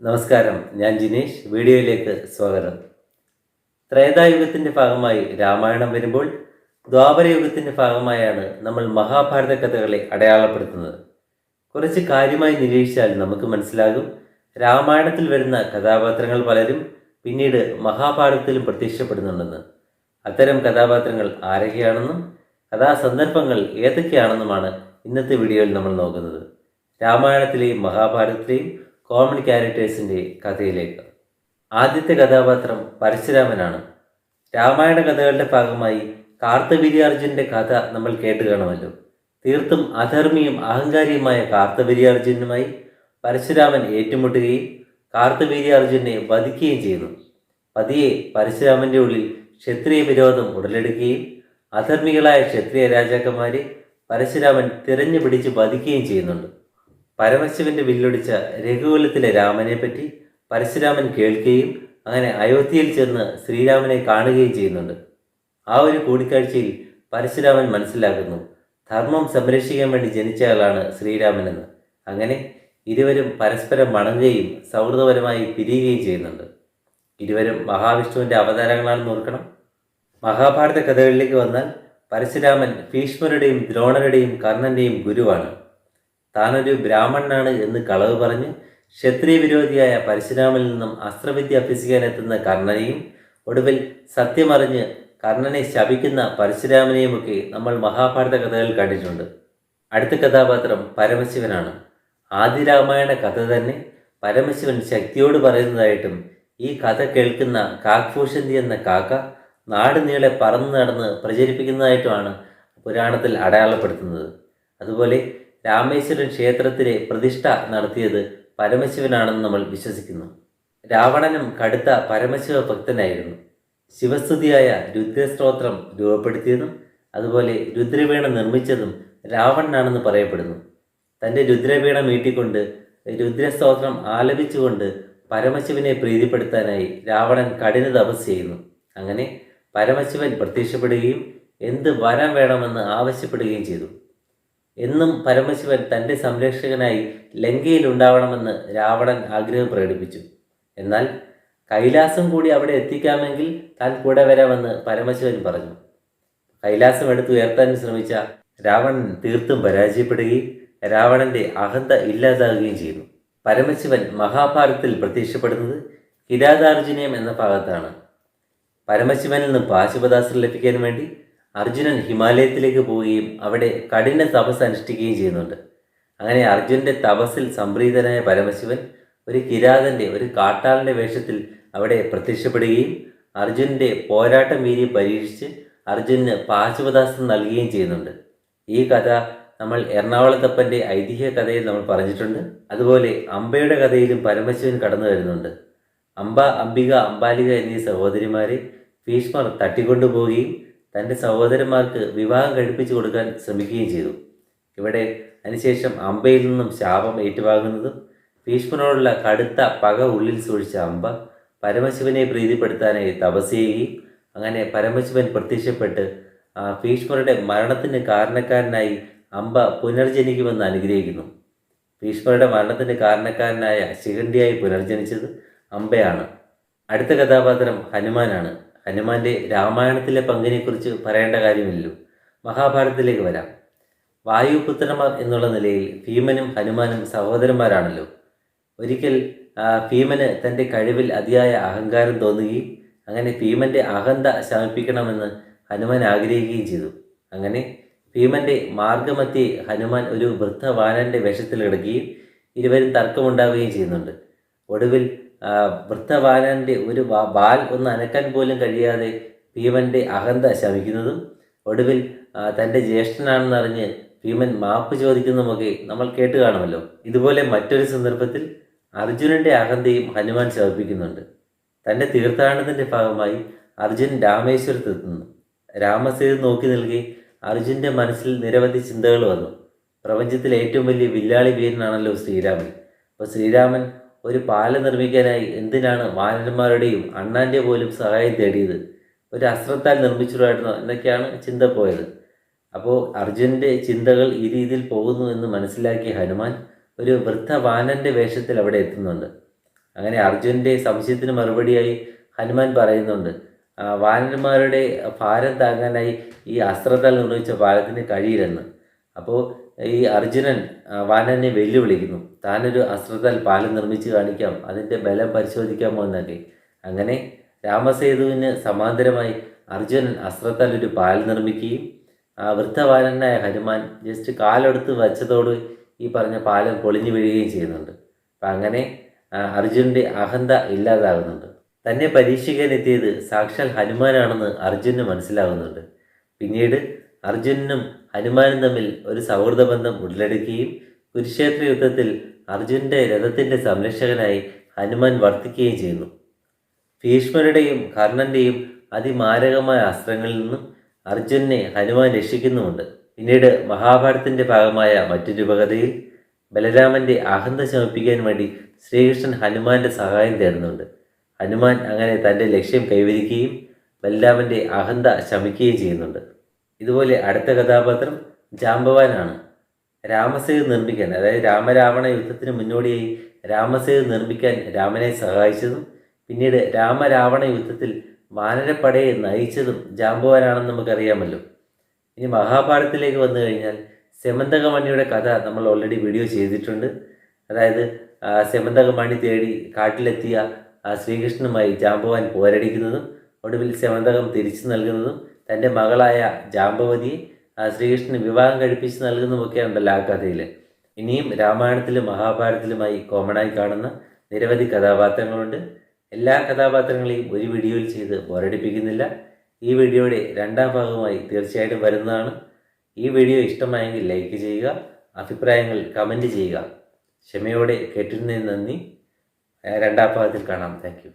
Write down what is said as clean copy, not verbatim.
നമസ്കാരം, ഞാൻ ജിനേഷ്. വീഡിയോയിലേക്ക് സ്വാഗതം. ത്രേതായുഗത്തിൻ്റെ ഭാഗമായി രാമായണം വരുമ്പോൾ ദ്വാപരയുഗത്തിൻ്റെ ഭാഗമായാണ് നമ്മൾ മഹാഭാരത കഥകളെ അടയാളപ്പെടുത്തുന്നത്. കുറച്ച് കാര്യമായി നിരീക്ഷിച്ചാൽ നമുക്ക് മനസ്സിലാകും, രാമായണത്തിൽ വരുന്ന കഥാപാത്രങ്ങൾ പലരും പിന്നീട് മഹാഭാരതത്തിലും പ്രത്യക്ഷപ്പെടുന്നുണ്ടെന്ന്. അത്തരം കഥാപാത്രങ്ങൾ ആരൊക്കെയാണെന്നും കഥാസന്ദർഭങ്ങൾ ഏതൊക്കെയാണെന്നുമാണ് ഇന്നത്തെ വീഡിയോയിൽ നമ്മൾ നോക്കുന്നത്. രാമായണത്തിലെയും മഹാഭാരതത്തിലെയും കോമൺ ക്യാരക്ടേഴ്സിൻ്റെ കഥയിലേക്ക്. ആദ്യത്തെ കഥാപാത്രം പരശുരാമനാണ്. രാമായണ കഥകളുടെ ഭാഗമായി കാർത്തവീര്യാർജുനൻ്റെ കഥ നമ്മൾ കേട്ട് കാണുമല്ലോ. തീർത്തും അധർമ്മിയും അഹങ്കാരിയുമായ കാർത്തവീര്യാർജുനുമായി പരശുരാമൻ ഏറ്റുമുട്ടുകയും കാർത്തവീര്യാർജുനെ വധിക്കുകയും ചെയ്യുന്നു. പതിയെ പരശുരാമൻ്റെ ഉള്ളിൽ ക്ഷത്രിയ വിരോധം ഉടലെടുക്കുകയും അധർമ്മികളായ ക്ഷത്രിയ രാജാക്കന്മാരെ പരശുരാമൻ തിരഞ്ഞു പിടിച്ച് വധിക്കുകയും ചെയ്യുന്നുണ്ട്. പരമശിവന്റെ വില്ലൊടിച്ച രഘുകുലത്തിലെ രാമനെ പറ്റി പരശുരാമൻ കേൾക്കുകയും അങ്ങനെ അയോധ്യയിൽ ചെന്ന് ശ്രീരാമനെ കാണുകയും ചെയ്യുന്നുണ്ട്. ആ ഒരു കൂടിക്കാഴ്ചയിൽ പരശുരാമൻ മനസ്സിലാക്കുന്നു, ധർമ്മം സംരക്ഷിക്കാൻ വേണ്ടി ജനിച്ചയാളാണ് ശ്രീരാമനെന്ന്. അങ്ങനെ ഇരുവരും പരസ്പരം വണങ്ങുകയും സൗഹൃദപരമായി പിരിയുകയും ചെയ്യുന്നുണ്ട്. ഇരുവരും മഹാവിഷ്ണുവിൻ്റെ അവതാരങ്ങളാണെന്ന് ഓർക്കണം. മഹാഭാരത കഥകളിലേക്ക് വന്നാൽ പരശുരാമൻ ഭീഷ്മരുടെയും ദ്രോണരുടെയും കർണൻ്റെയും ഗുരുവാണ്. താനൊരു ബ്രാഹ്മണനാണ് എന്ന് കളവ് പറഞ്ഞ് ക്ഷത്രിയ വിരോധിയായ പരശുരാമനിൽ നിന്നും അസ്ത്രവിദ്യ അഭ്യസിക്കാനെത്തുന്ന കർണനെയും ഒടുവിൽ സത്യമറിഞ്ഞ് കർണനെ ശപിക്കുന്ന പരശുരാമനെയുമൊക്കെ നമ്മൾ മഹാഭാരത കഥകൾ കണ്ടിട്ടുണ്ട്. അടുത്ത കഥാപാത്രം പരമശിവനാണ്. ആദ്യ രാമായണ കഥ തന്നെ പരമശിവൻ ശക്തിയോട് പറയുന്നതായിട്ടും ഈ കഥ കേൾക്കുന്ന കാക്ഭൂഷന്തി എന്ന കാക്ക നാട് നീളെ പറന്നു നടന്ന് പ്രചരിപ്പിക്കുന്നതായിട്ടുമാണ് പുരാണത്തിൽ അടയാളപ്പെടുത്തുന്നത്. അതുപോലെ രാമേശ്വരൻ ക്ഷേത്രത്തിലെ പ്രതിഷ്ഠ നടത്തിയത് പരമശിവനാണെന്ന് നമ്മൾ വിശ്വസിക്കുന്നു. രാവണനും കടുത്ത പരമശിവ ഭക്തനായിരുന്നു. ശിവസ്തുതിയായ രുദ്രസ്തോത്രം രൂപപ്പെടുത്തിയതും അതുപോലെ രുദ്രവീണ നിർമ്മിച്ചതും രാവണനാണെന്ന് പറയപ്പെടുന്നു. തൻ്റെ രുദ്രവീണ മീട്ടിക്കൊണ്ട് രുദ്രസ്തോത്രം ആലപിച്ചുകൊണ്ട് പരമശിവനെ പ്രീതിപ്പെടുത്താനായി രാവണൻ കഠിന തപസ് ചെയ്യുന്നു. അങ്ങനെ പരമശിവൻ പ്രത്യക്ഷപ്പെടുകയും എന്ത് വരം വേണമെന്ന് ആവശ്യപ്പെടുകയും ചെയ്തു. എന്നും പരമശിവൻ തൻ്റെ സംരക്ഷകനായി ലങ്കയിൽ ഉണ്ടാവണമെന്ന് രാവണൻ ആഗ്രഹം പ്രകടിപ്പിച്ചു. എന്നാൽ കൈലാസം കൂടി അവിടെ എത്തിക്കാമെങ്കിൽ താൻ കൂടെ വരാമെന്ന് പരമശിവൻ പറഞ്ഞു. കൈലാസം എടുത്തുയർത്താൻ ശ്രമിച്ച രാവണൻ തീർത്തും പരാജയപ്പെടുകയും രാവണൻ്റെ അഹന്ത ഇല്ലാതാകുകയും ചെയ്യുന്നു. പരമശിവൻ മഹാഭാരതത്തിൽ പ്രത്യക്ഷപ്പെടുന്നത് കിരാതാർജുനീയം എന്ന ഭാഗത്താണ്. പരമശിവനിൽ നിന്ന് പാശുപതാസ്ത്രം ലഭിക്കാൻ വേണ്ടി അർജുനൻ ഹിമാലയത്തിലേക്ക് പോവുകയും അവിടെ കഠിന തപസ് അനുഷ്ഠിക്കുകയും ചെയ്യുന്നുണ്ട്. അങ്ങനെ അർജുനൻ്റെ തപസ്സിൽ സംപ്രീതനായ പരമശിവൻ ഒരു കിരാതൻ്റെ, ഒരു കാട്ടാളൻ്റെ വേഷത്തിൽ അവിടെ പ്രത്യക്ഷപ്പെടുകയും അർജുനൻ്റെ പോരാട്ടം വീര്യം പരീക്ഷിച്ച് അർജുനന് പാശുപതാസ്ത്രം നൽകുകയും ചെയ്യുന്നുണ്ട്. ഈ കഥ നമ്മൾ എറണാകുളത്തപ്പൻ്റെ ഐതിഹ്യ കഥയിൽ നമ്മൾ പറഞ്ഞിട്ടുണ്ട്. അതുപോലെ അംബയുടെ കഥയിലും പരമശിവൻ കടന്നു വരുന്നുണ്ട്. അംബ, അംബിക, അംബാലിക എന്നീ സഹോദരിമാരെ ഭീഷ്മർ തട്ടിക്കൊണ്ടുപോവുകയും തൻ്റെ സഹോദരന്മാർക്ക് വിവാഹം കഴിപ്പിച്ചു കൊടുക്കാൻ ശ്രമിക്കുകയും ചെയ്തു. ഇവിടെ അതിനുശേഷം അംബയിൽ നിന്നും ശാപം ഏറ്റുവാങ്ങുന്നതും ഭീഷ്മനോടുള്ള കടുത്ത പക ഉള്ളിൽ സൂക്ഷിച്ച അംബ പരമശിവനെ പ്രീതിപ്പെടുത്താനായി തപസ് ചെയ്യുകയും അങ്ങനെ പരമശിവൻ പ്രത്യക്ഷപ്പെട്ട് ഭീഷ്മരുടെ മരണത്തിന് കാരണക്കാരനായി അംബ പുനർജനിക്കുമെന്ന് അനുഗ്രഹിക്കുന്നു. ഭീഷ്മരുടെ മരണത്തിന് കാരണക്കാരനായ ശിഖണ്ഡിയായി പുനർജനിച്ചത് അംബയാണ്. അടുത്ത കഥാപാത്രം ഹനുമാനാണ്. ഹനുമാന്റെ രാമായണത്തിലെ പങ്കിനെക്കുറിച്ച് പറയേണ്ട കാര്യമില്ലല്ലോ. മഹാഭാരതത്തിലേക്ക് വരാം. വായുപുത്രന്മാർ എന്നുള്ള നിലയിൽ ഭീമനും ഹനുമാനും സഹോദരന്മാരാണല്ലോ. ഒരിക്കൽ ഭീമന് തൻ്റെ കഴിവിൽ അതിയായ അഹങ്കാരം തോന്നുകയും അങ്ങനെ ഭീമൻ്റെ അഹന്ത ശമിപ്പിക്കണമെന്ന് ഹനുമാൻ ആഗ്രഹിക്കുകയും ചെയ്തു. അങ്ങനെ ഭീമൻ്റെ മാർഗമധ്യേ ഹനുമാൻ ഒരു വൃദ്ധവാനൻ്റെ വേഷത്തിൽ കിടക്കുകയും ഇരുവരും തർക്കമുണ്ടാവുകയും ചെയ്യുന്നുണ്ട്. ഒടുവിൽ വൃദ്ധവാനൻ്റെ ഒരു വാൽ ഒന്ന് അനക്കാൻ പോലും കഴിയാതെ ഭീമൻ്റെ അഹന്ത ശമിക്കുന്നതും ഒടുവിൽ തൻ്റെ ജ്യേഷ്ഠനാണെന്നറിഞ്ഞ് ഭീമൻ മാപ്പ് ചോദിക്കുന്നതുമൊക്കെ നമ്മൾ കേട്ട് കാണുമല്ലോ. ഇതുപോലെ മറ്റൊരു സന്ദർഭത്തിൽ അർജുനൻ്റെ അഹന്തയും ഹനുമാൻ ശമിപ്പിക്കുന്നുണ്ട്. തൻ്റെ തീർത്ഥാടനത്തിൻ്റെ ഭാഗമായി അർജുനൻ രാമേശ്വരത്തെത്തുന്നു. രാമസേതു നോക്കി നിൽക്കെ അർജുൻ്റെ മനസ്സിൽ നിരവധി ചിന്തകൾ വന്നു. പ്രപഞ്ചത്തിലെ ഏറ്റവും വലിയ വില്ലാളി വീരനാണല്ലോ ശ്രീരാമൻ. അപ്പോൾ ശ്രീരാമൻ ഒരു പാലം നിർമ്മിക്കാനായി എന്തിനാണ് വാനരന്മാരുടെയും അണ്ണാൻ്റെ പോലും സഹായം തേടിയത്? ഒരു അസ്ത്രത്താൽ നിർമ്മിച്ചിട്ടായിരുന്നോ എന്നൊക്കെയാണ് ചിന്ത പോയത്. അപ്പോൾ അർജുനൻ്റെ ചിന്തകൾ ഈ രീതിയിൽ പോകുന്നു എന്ന് മനസ്സിലാക്കിയ ഹനുമാൻ ഒരു വൃദ്ധവാനൻ്റെ വേഷത്തിൽ അവിടെ എത്തുന്നുണ്ട്. അങ്ങനെ അർജുനൻ്റെ സംശയത്തിന് മറുപടിയായി ഹനുമാൻ പറയുന്നുണ്ട്, വാനരന്മാരുടെ ഭാരം താങ്ങാനായി ഈ അസ്ത്രത്താൽ നിർമ്മിച്ച പാലത്തിന് കഴിയില്ലെന്ന്. അപ്പോൾ ഈ അർജുനൻ വാനരനെ വെല്ലുവിളിക്കുന്നു, താനൊരു അസ്ത്രത്താൽ പാലം നിർമ്മിച്ച് കാണിക്കാം, അതിൻ്റെ ബലം പരിശോധിക്കാമോ എന്നൊക്കെ. അങ്ങനെ രാമസേതുവിന് സമാന്തരമായി അർജുനൻ അസ്ത്രത്താൽ ഒരു പാലം നിർമ്മിക്കുകയും വൃദ്ധവാനനായ ഹനുമാൻ ജസ്റ്റ് കാലെടുത്ത് വച്ചതോട് ഈ പറഞ്ഞ പാലം പൊളിഞ്ഞു വീഴുകയും ചെയ്യുന്നുണ്ട്. അപ്പം അങ്ങനെ അർജുനൻ്റെ അഹന്ത ഇല്ലാതാകുന്നുണ്ട്. തന്നെ പരീക്ഷിക്കാൻ എത്തിയത് സാക്ഷാൽ ഹനുമാനാണെന്ന് അർജുനന് മനസ്സിലാകുന്നുണ്ട്. പിന്നീട് അർജുനനും ഹനുമാനും തമ്മിൽ ഒരു സൗഹൃദ ബന്ധം ഉടലെടുക്കുകയും കുരുക്ഷേത്ര യുദ്ധത്തിൽ അർജുനൻ്റെ രഥത്തിൻ്റെ സംരക്ഷകനായി ഹനുമാൻ വർത്തിക്കുകയും ചെയ്യുന്നു. ഭീഷ്മരുടെയും കർണൻ്റെയും അതിമാരകമായ അസ്ത്രങ്ങളിൽ നിന്നും അർജുനനെ ഹനുമാൻ രക്ഷിക്കുന്നുമുണ്ട്. പിന്നീട് മഹാഭാരതത്തിൻ്റെ ഭാഗമായ മറ്റൊരു ഉപകഥയിൽ ബലരാമൻ്റെ അഹന്ത ശമിപ്പിക്കാൻ വേണ്ടി ശ്രീകൃഷ്ണൻ ഹനുമാന്റെ സഹായം തേടുന്നുണ്ട്. ഹനുമാൻ അങ്ങനെ തൻ്റെ ലക്ഷ്യം കൈവരിക്കുകയും ബലരാമൻ്റെ അഹന്ത ശമിക്കുകയും ചെയ്യുന്നുണ്ട്. ഇതുപോലെ അടുത്ത കഥാപാത്രം ജാംബവാനാണ്. രാമസേതു നിർമ്മിക്കാൻ, അതായത് രാമരാവണ യുദ്ധത്തിന് മുന്നോടിയായി രാമസേതു നിർമ്മിക്കാൻ രാമനെ സഹായിച്ചതും പിന്നീട് രാമരാവണ യുദ്ധത്തിൽ വാനരപ്പടയെ നയിച്ചതും ജാംബവാനാണെന്ന് നമുക്കറിയാമല്ലോ. ഇനി മഹാഭാരതത്തിലേക്ക് വന്നു കഴിഞ്ഞാൽ സെമന്തകമണിയുടെ കഥ നമ്മൾ ഓൾറെഡി വീഡിയോ ചെയ്തിട്ടുണ്ട്. അതായത് സെമന്തകമണി തേടി കാട്ടിലെത്തിയ ശ്രീകൃഷ്ണനുമായി ജാംബവാൻ പോരടിക്കുന്നതും ഒടുവിൽ സെമന്തകം തിരിച്ചു നൽകുന്നതും തൻ്റെ മകളായ ജാംബവതിയെ ശ്രീകൃഷ്ണന് വിവാഹം കഴിപ്പിച്ച് നൽകുന്നതുമൊക്കെ ഉണ്ടല്ലോ ആ കഥയിൽ. ഇനിയും രാമായണത്തിലും മഹാഭാരതത്തിലുമായി കോമണായി കാണുന്ന നിരവധി കഥാപാത്രങ്ങളുണ്ട്. എല്ലാ കഥാപാത്രങ്ങളെയും ഒരു വീഡിയോയിൽ ചെയ്ത് ബോറടിപ്പിക്കുന്നില്ല. ഈ വീഡിയോയുടെ രണ്ടാം ഭാഗമായി തീർച്ചയായിട്ടും വരുന്നതാണ്. ഈ വീഡിയോ ഇഷ്ടമായെങ്കിൽ ലൈക്ക് ചെയ്യുക, അഭിപ്രായങ്ങൾ കമൻറ്റ് ചെയ്യുക. ക്ഷമയോടെ കേട്ടിരുന്നതിന് നന്ദി. രണ്ടാം ഭാഗത്തിൽ കാണാം. Thank you.